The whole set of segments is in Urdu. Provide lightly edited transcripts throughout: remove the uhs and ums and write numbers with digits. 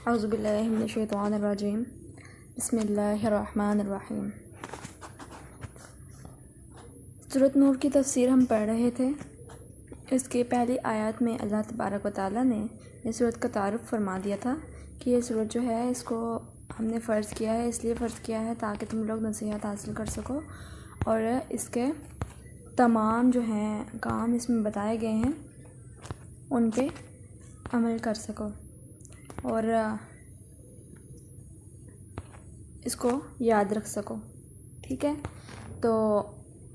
اعوذ باللہ من الشیطان الرجیم بسم اللہ الرحمن الرحیم۔ سورۃ نور کی تفسیر ہم پڑھ رہے تھے۔ اس کے پہلی آیات میں اللہ تبارک و تعالیٰ نے اس سورۃ کا تعارف فرما دیا تھا کہ یہ سورۃ جو ہے اس کو ہم نے فرض کیا ہے، اس لیے فرض کیا ہے تاکہ تم لوگ نصیحت حاصل کر سکو اور اس کے تمام جو ہیں کام اس میں بتائے گئے ہیں ان پہ عمل کر سکو اور اس کو یاد رکھ سکو۔ ٹھیک ہے، تو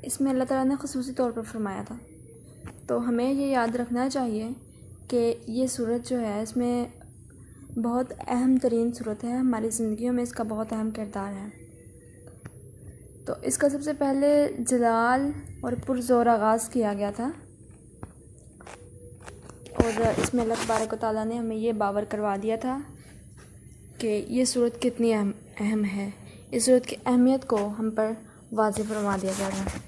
اس میں اللہ تعالیٰ نے خصوصی طور پر فرمایا تھا، تو ہمیں یہ یاد رکھنا چاہیے کہ یہ سورت جو ہے اس میں بہت اہم ترین سورت ہے، ہماری زندگیوں میں اس کا بہت اہم کردار ہے۔ تو اس کا سب سے پہلے جلال اور پرزور آغاز کیا گیا تھا، اور اس میں اللہ تبارک و تعالیٰ نے ہمیں یہ باور کروا دیا تھا کہ یہ سورت کتنی اہم ہے، اس سورت کی اہمیت کو ہم پر واضح فرما دیا گیا تھا۔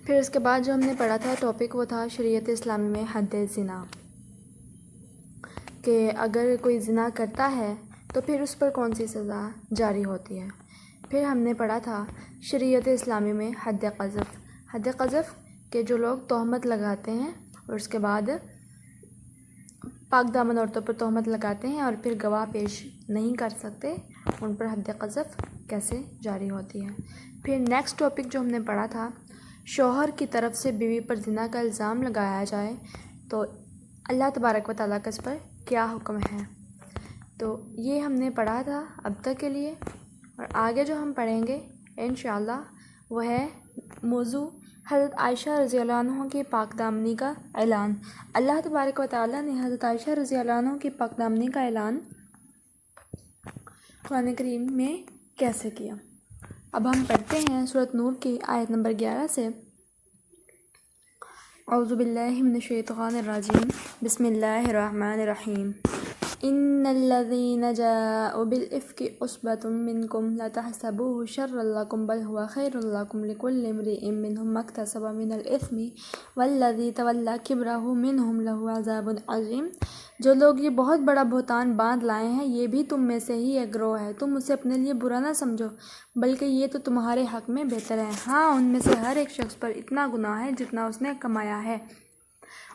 پھر اس کے بعد جو ہم نے پڑھا تھا ٹاپک وہ تھا شریعت اسلامی میں حد زنا، کہ اگر کوئی زنا کرتا ہے تو پھر اس پر کون سی سزا جاری ہوتی ہے۔ پھر ہم نے پڑھا تھا شریعت اسلامی میں حد قذف، حد قذف کہ جو لوگ تہمت لگاتے ہیں اور اس کے بعد پاک دامن عورتوں پر تہمت لگاتے ہیں اور پھر گواہ پیش نہیں کر سکتے، ان پر حد قذف کیسے جاری ہوتی ہے۔ پھر نیکسٹ ٹاپک جو ہم نے پڑھا تھا شوہر کی طرف سے بیوی پر زنا کا الزام لگایا جائے تو اللہ تبارک و تعالیٰ کا اس پر کیا حکم ہے، تو یہ ہم نے پڑھا تھا اب تک کے لیے، اور آگے جو ہم پڑھیں گے انشاءاللہ وہ ہے موضوع حضرت عائشہ رضی اللہ عنہ کی پاک دامنی کا اعلان۔ اللہ تبارک و تعالیٰ نے حضرت عائشہ رضی اللہ عنہ کی پاک دامنی کا اعلان قرآن کریم میں کیسے کیا۔ اب ہم پڑھتے ہیں سورۃ نور کی آیت نمبر 11 سے۔ اعوذ باللہ من الشیطان الرجیم بسم اللہ الرحمن الرحیم۔ ان الذين جاءوا بالافك عصبة منكم لا تحسبوه شرا لكم بل هو خير لكم لكل امرئ منهم ما اكتسب من الاثم والذي تولى كبره منهم له عذاب عظيم۔ جو لوگ یہ بہت بڑا بہتان باندھ لائے ہیں یہ بھی تم میں سے ہی ایک گروہ ہے، تم اسے اپنے لیے برا نہ سمجھو بلکہ یہ تو تمہارے حق میں بہتر ہے۔ ہاں، ان میں سے ہر ایک شخص پر اتنا گناہ ہے جتنا اس نے کمایا ہے،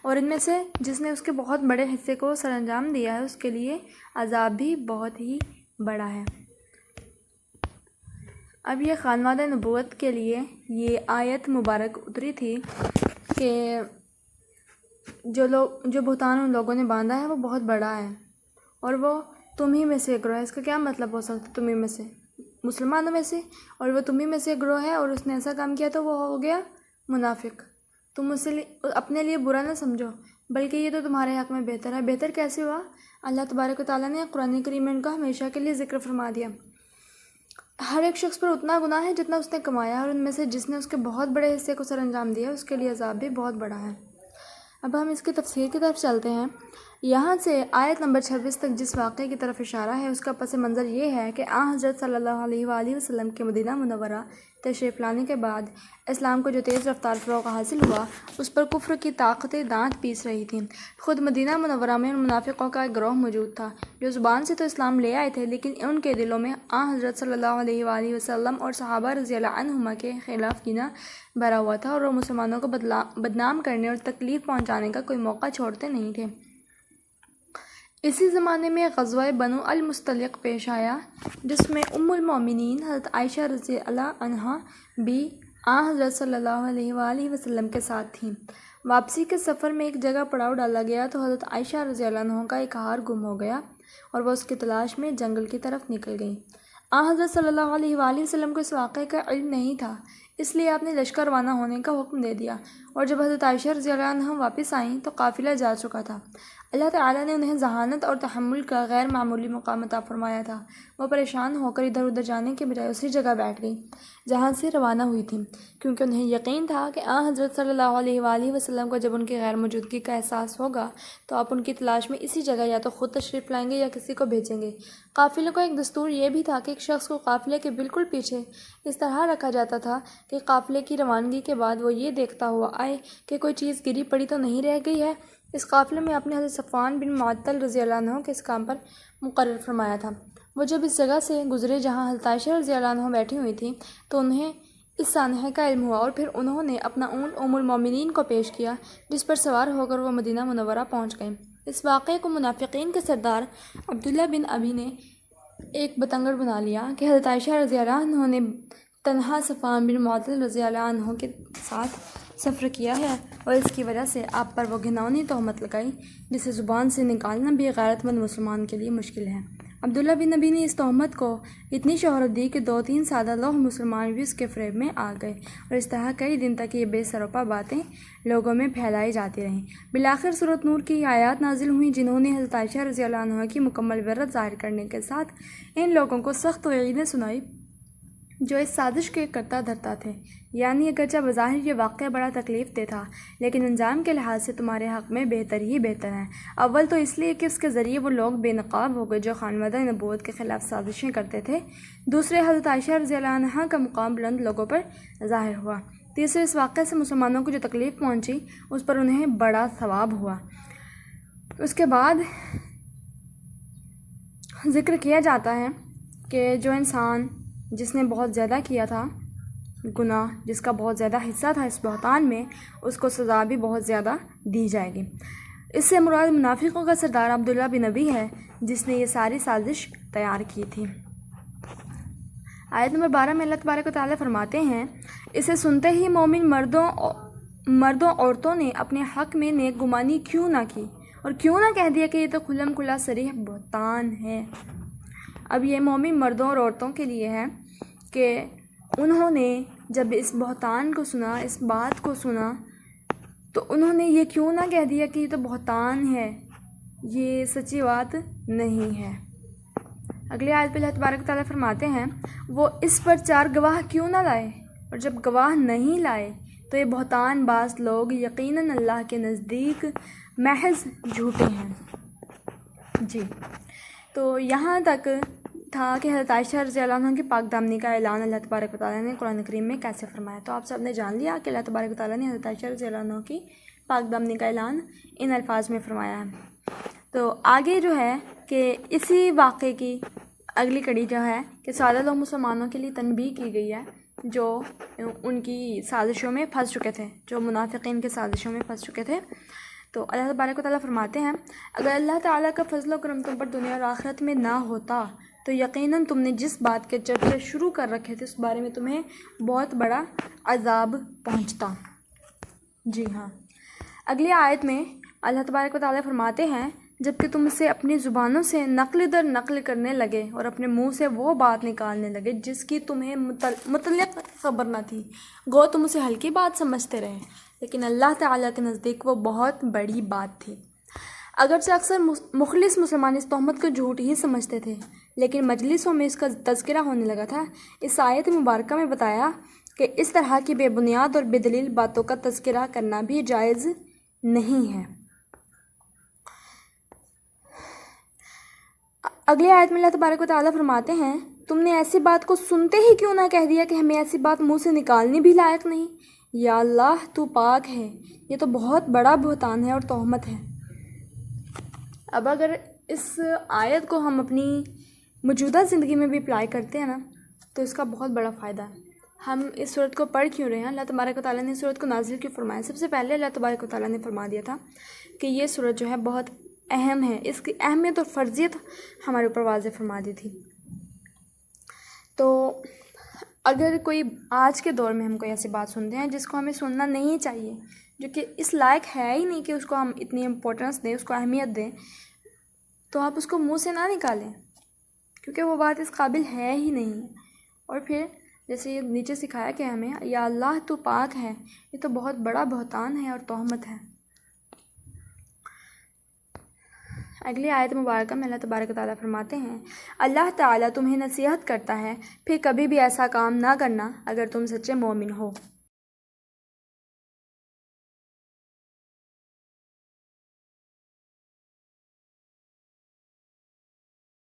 اور ان میں سے جس نے اس کے بہت بڑے حصے کو سر انجام دیا ہے اس کے لیے عذاب بھی بہت ہی بڑا ہے۔ اب یہ خانوادہ نبوت کے لیے یہ آیت مبارک اتری تھی کہ جو بہتان ان لوگوں نے باندھا ہے وہ بہت بڑا ہے اور وہ تم ہی میں سے ایک گروہ ہے۔ اس کا کیا مطلب ہو سکتا ہے؟ تم ہی میں سے، مسلمانوں میں سے، اور وہ تم ہی میں سے ایک گروہ ہے اور اس نے ایسا کام کیا تو وہ ہو گیا منافق۔ تم اسے اپنے لیے برا نہ سمجھو بلکہ یہ تو تمہارے حق میں بہتر ہے۔ بہتر کیسے ہوا؟ اللہ تبارک و تعالیٰ نے قرآن کریم میں ان کا ہمیشہ کے لیے ذکر فرما دیا۔ ہر ایک شخص پر اتنا گناہ ہے جتنا اس نے کمایا، اور ان میں سے جس نے اس کے بہت بڑے حصے کو سر انجام دیا اس کے لیے عذاب بھی بہت بڑا ہے۔ اب ہم اس کی تفسیر کی طرف چلتے ہیں۔ یہاں سے آیت نمبر 26 تک جس واقعے کی طرف اشارہ ہے اس کا پس منظر یہ ہے کہ حضرت صلی اللہ علیہ وآلہ وسلم کے مدینہ منورہ تشریف لانے کے بعد اسلام کو جو تیز رفتار فروغ حاصل ہوا اس پر کفر کی طاقتیں دانت پیس رہی تھیں۔ خود مدینہ منورہ میں ان منافقوں کا ایک گروہ موجود تھا جو زبان سے تو اسلام لے آئے تھے لیکن ان کے دلوں میں حضرت صلی اللہ علیہ وآلہ وسلم اور صحابہ رضی اللہ عنہما کے خلاف کینہ بھرا ہوا تھا، اور وہ مسلمانوں کو بدنام کرنے اور تکلیف پہنچانے کا کوئی موقع چھوڑتے نہیں تھے۔ اسی زمانے میں غزوہ بنو المستلق پیش آیا جس میں ام المومنین حضرت عائشہ رضی اللہ عنہا بھی حضرت صلی اللہ علیہ وآلہ وسلم کے ساتھ تھیں۔ واپسی کے سفر میں ایک جگہ پڑاؤ ڈالا گیا تو حضرت عائشہ رضی اللہ عنہ کا ایک ہار گم ہو گیا اور وہ اس کی تلاش میں جنگل کی طرف نکل گئیں۔ حضرت صلی اللہ علیہ وآلہ وسلم کو اس واقعے کا علم نہیں تھا، اس لیے آپ نے لشکر روانہ ہونے کا حکم دے دیا، اور جب حضرت عائشہ رضی اللہ عنہ واپس آئیں تو قافلہ جا چکا تھا۔ اللہ تعالیٰ نے انہیں ذہانت اور تحمل کا غیر معمولی مقام عطا فرمایا تھا۔ وہ پریشان ہو کر ادھر ادھر جانے کے بجائے اسی جگہ بیٹھ گئیں جہاں سے روانہ ہوئی تھیں، کیونکہ انہیں یقین تھا کہ حضرت صلی اللہ علیہ وآلہ وسلم کو جب ان کی غیر موجودگی کا احساس ہوگا تو آپ ان کی تلاش میں اسی جگہ یا تو خود تشریف لائیں گے یا کسی کو بھیجیں گے۔ قافلے کا ایک دستور یہ بھی تھا کہ ایک شخص کو قافلے کے بالکل پیچھے اس طرح رکھا جاتا تھا کہ قافلے کی روانگی کے بعد وہ یہ دیکھتا ہوا آئے کہ کوئی چیز گری پڑی تو نہیں رہ گئی ہے۔ اس قافلے میں اپنے حضرت صفوان بن معطل رضی اللہ عنہ کے اس کام پر مقرر فرمایا تھا۔ وہ جب اس جگہ سے گزرے جہاں حضرت عائشہ رضی اللہ عنہ بیٹھی ہوئی تھیں تو انہیں اس سانحے کا علم ہوا، اور پھر انہوں نے اپنا اونٹ ام المومنین کو پیش کیا، جس پر سوار ہو کر وہ مدینہ منورہ پہنچ گئے۔ اس واقعے کو منافقین کے سردار عبداللہ بن ابی نے ایک بتنگڑ بنا لیا کہ حضرت عائشہ رضی اللہ عنہ نے تنہا صفوان بن معطل رضی اللہ عنہ کے ساتھ سفر کیا ہے، اور اس کی وجہ سے آپ پر وہ گھناؤنی تہمت لگائی جسے زبان سے نکالنا بھی غیرت مند مسلمان کے لیے مشکل ہے۔ عبداللہ بن نبی نے اس تہمت کو اتنی شہرت دی کہ 2-3 سادہ لوگ مسلمان بھی اس کے فریب میں آ گئے، اور اس طرح کئی دن تک یہ بے سروپا باتیں لوگوں میں پھیلائی جاتی رہیں۔ بالآخر سورۃ نور کی آیات نازل ہوئیں جنہوں نے حضرت عائشہ رضی اللہ عنہ کی مکمل برت ظاہر کرنے کے ساتھ ان لوگوں کو سخت وعیدیں سنائی جو اس سازش کے کرتا دھرتا تھے۔ یعنی اگرچہ بظاہر یہ واقعہ بڑا تکلیف دہ تھا، لیکن انجام کے لحاظ سے تمہارے حق میں بہتر ہی بہتر ہے۔ اول تو اس لیے کہ اس کے ذریعے وہ لوگ بے نقاب ہو گئے جو خانوادہ نبوت کے خلاف سازشیں کرتے تھے۔ دوسرے، حضرت عائشہ رضی اللہ عنہ کا مقام بلند لوگوں پر ظاہر ہوا۔ تیسرے، اس واقعے سے مسلمانوں کو جو تکلیف پہنچی اس پر انہیں بڑا ثواب ہوا۔ اس کے بعد ذکر کیا جاتا ہے کہ جو انسان جس نے بہت زیادہ کیا تھا گناہ، جس کا بہت زیادہ حصہ تھا اس بہتان میں، اس کو سزا بھی بہت زیادہ دی جائے گی۔ اس سے مراد منافقوں کا سردار عبداللہ بن ابی ہے جس نے یہ ساری سازش تیار کی تھی۔ آیت نمبر 12 میں اللہ تبارک و تعالیٰ فرماتے ہیں، اسے سنتے ہی مومن مردوں عورتوں نے اپنے حق میں نیک گمانی کیوں نہ کی اور کیوں نہ کہہ دیا کہ یہ تو کھلم کھلا صریح بہتان ہے۔ اب یہ مومن مردوں اور عورتوں کے لیے ہے کہ انہوں نے جب اس بہتان کو سنا، اس بات کو سنا، تو انہوں نے یہ کیوں نہ کہہ دیا کہ یہ تو بہتان ہے، یہ سچی بات نہیں ہے۔ اگلی آیت پہ اللہ تبارک تعالیٰ فرماتے ہیں، وہ اس پر 4 گواہ کیوں نہ لائے، اور جب گواہ نہیں لائے تو یہ بہتان باز لوگ یقیناً اللہ کے نزدیک محض جھوٹے ہیں۔ جی، تو یہاں تک تھا کہ حضرت عائشہ رضی اللہ عنہ کی پاک دامنی کا اعلان اللہ تبارک و تعالیٰ نے قرآن کریم میں کیسے فرمایا۔ تو آپ سب نے جان لیا کہ اللہ تبارک و تعالیٰ نے حضرت عائشہ رضی اللہ عنہ کی پاک دامنی کا اعلان ان الفاظ میں فرمایا ہے۔ تو آگے جو ہے کہ اسی واقعے کی اگلی کڑی جو ہے کہ سادہ لوگ مسلمانوں کے لیے تنبیہ کی گئی ہے جو ان کی سازشوں میں پھنس چکے تھے، جو منافقین کے سازشوں میں پھنس چکے تھے۔ تو اللہ تبارک و تعالیٰ فرماتے ہیں، اگر اللہ تعالیٰ کا فضل و کرم تم پر دنیا اور آخرت میں نہ ہوتا تو یقیناً تم نے جس بات کے چرچے شروع کر رکھے تھے اس بارے میں تمہیں بہت بڑا عذاب پہنچتا۔ جی ہاں، اگلی آیت میں اللہ تبارک و تعالیٰ فرماتے ہیں، جب کہ تم سے اپنی زبانوں سے نقل در نقل کرنے لگے اور اپنے منہ سے وہ بات نکالنے لگے جس کی تمہیں متعلق خبر نہ تھی، گو تم اسے ہلکی بات سمجھتے رہے، لیکن اللہ تعالیٰ کے نزدیک وہ بہت بڑی بات تھی۔ اگرچہ اکثر مخلص مسلمان اس تہمت کو جھوٹ ہی سمجھتے تھے، لیکن مجلسوں میں اس کا تذکرہ ہونے لگا تھا۔ اس آیت مبارکہ میں بتایا کہ اس طرح کی بے بنیاد اور بے دلیل باتوں کا تذکرہ کرنا بھی جائز نہیں ہے۔ اگلی آیت میں اللہ تبارک و تعالیٰ فرماتے ہیں، تم نے ایسی بات کو سنتے ہی کیوں نہ کہہ دیا کہ ہمیں ایسی بات منہ سے نکالنی بھی لائق نہیں۔ یا اللہ تو پاک ہے، یہ تو بہت بڑا بہتان ہے اور تہمت ہے۔ اب اگر اس آیت کو ہم اپنی موجودہ زندگی میں بھی اپلائی کرتے ہیں نا تو اس کا بہت بڑا فائدہ ہے۔ ہم اس صورت کو پڑھ کیوں رہے ہیں، اللہ تبارک و تعالیٰ نے اس صورت کو نازل کیوں فرمایا؟ سب سے پہلے اللہ تبارک و تعالیٰ نے فرما دیا تھا کہ یہ صورت جو ہے بہت اہم ہے، اس کی اہمیت اور فرضیت ہمارے اوپر واضح فرما دی تھی۔ تو اگر کوئی آج کے دور میں ہم کوئی ایسی بات سنتے ہیں جس کو ہمیں سننا نہیں چاہیے، جو کہ اس لائق ہے ہی نہیں کہ اس کو ہم اتنی امپورٹنس دیں، اس کو اہمیت دیں، تو آپ اس کو منہ سے نہ نکالیں، کیونکہ وہ بات اس قابل ہے ہی نہیں۔ اور پھر جیسے یہ نیچے سکھایا کہ ہمیں یا اللہ تو پاک ہے، یہ تو بہت بڑا بہتان ہے اور تہمت ہے۔ اگلی آیت مبارکہ میں اللہ تبارک و تعالیٰ فرماتے ہیں، اللہ تعالیٰ تمہیں نصیحت کرتا ہے، پھر کبھی بھی ایسا کام نہ کرنا اگر تم سچے مومن ہو۔